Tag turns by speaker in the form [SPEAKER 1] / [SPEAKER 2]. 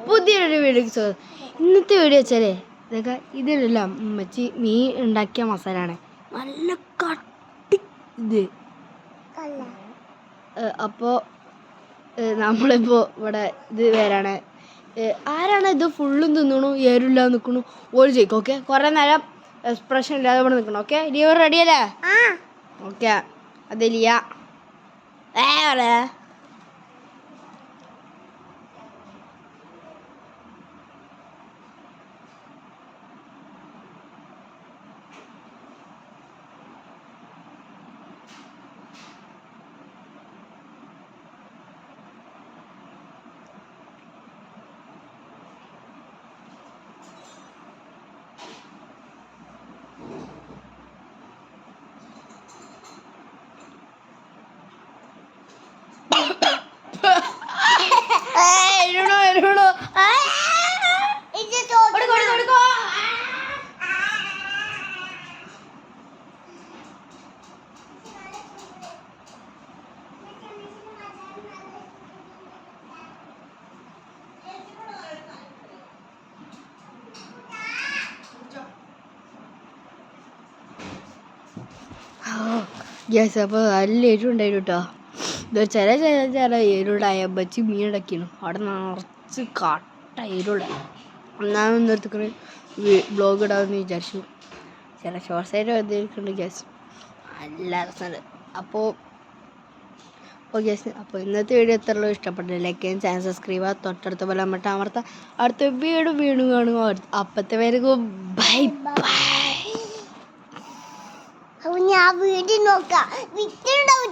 [SPEAKER 1] പുതിയൊരു വീഡിയോ. ഇന്നത്തെ വീഡിയോ വെച്ചാലേ ഇതൊക്കെ ഇതിലെല്ലാം ഉമ്മച്ചി മീൻ ഉണ്ടാക്കിയ മസാലയാണ്. നല്ല കട്ടി ഇത്. അപ്പോൾ നമ്മളിപ്പോൾ ഇവിടെ ഇത് വരാണ്. ആരാണ് ഇത് ഫുള്ളും തിന്നണു ഏരില്ല നിൽക്കണു ഓര് ചെയ്യും. ഓക്കെ, കുറേ നേരം എക്സ്പ്രഷൻ ഇല്ലാതെ ഇവിടെ നിൽക്കണം. ഓക്കെ, ലിയോ റെഡിയല്ലേ? ഓക്കെ, അത് ലിയ ഗ്യാസ്. അപ്പോൾ നല്ല എരിവുണ്ടായിരുന്നു കേട്ടോ. ഇത് ചില എരുണ്ടായ ബച്ചി മീൻ ഉണ്ടാക്കിയാണ്. അവിടെ നിറച്ച് കട്ട എരുണ്ടായി. ഒന്നാമത് നിർത്തിക്കൊണ്ട് ബ്ലോഗ് ഇടാമെന്ന് വിചാരിച്ചു. ചില ഷോർട്സ് ആയിട്ട് വന്നിട്ടുണ്ട് ഗ്യാസ്. നല്ല രസമുണ്ട്. അപ്പോൾ ഗ്യാസ്, അപ്പോൾ ഇന്നത്തെ വീഡിയോ എത്രയുള്ളൂ ഇഷ്ടപ്പെട്ടില്ല ലൈക്ക് ചെയ്യാൻ, ചാനൽ സബ്സ്ക്രൈബ് ചെയ്യുക, തൊട്ടടുത്ത പോലെ അമർത്താം. അടുത്ത വീണ്ടും കാണുക. അപ്പത്തെ പേര് ബൈ ബൈ.
[SPEAKER 2] ഞാൻ വീട്ടിൽ നോക്കാം. വിറ്റുണ്ടാവും.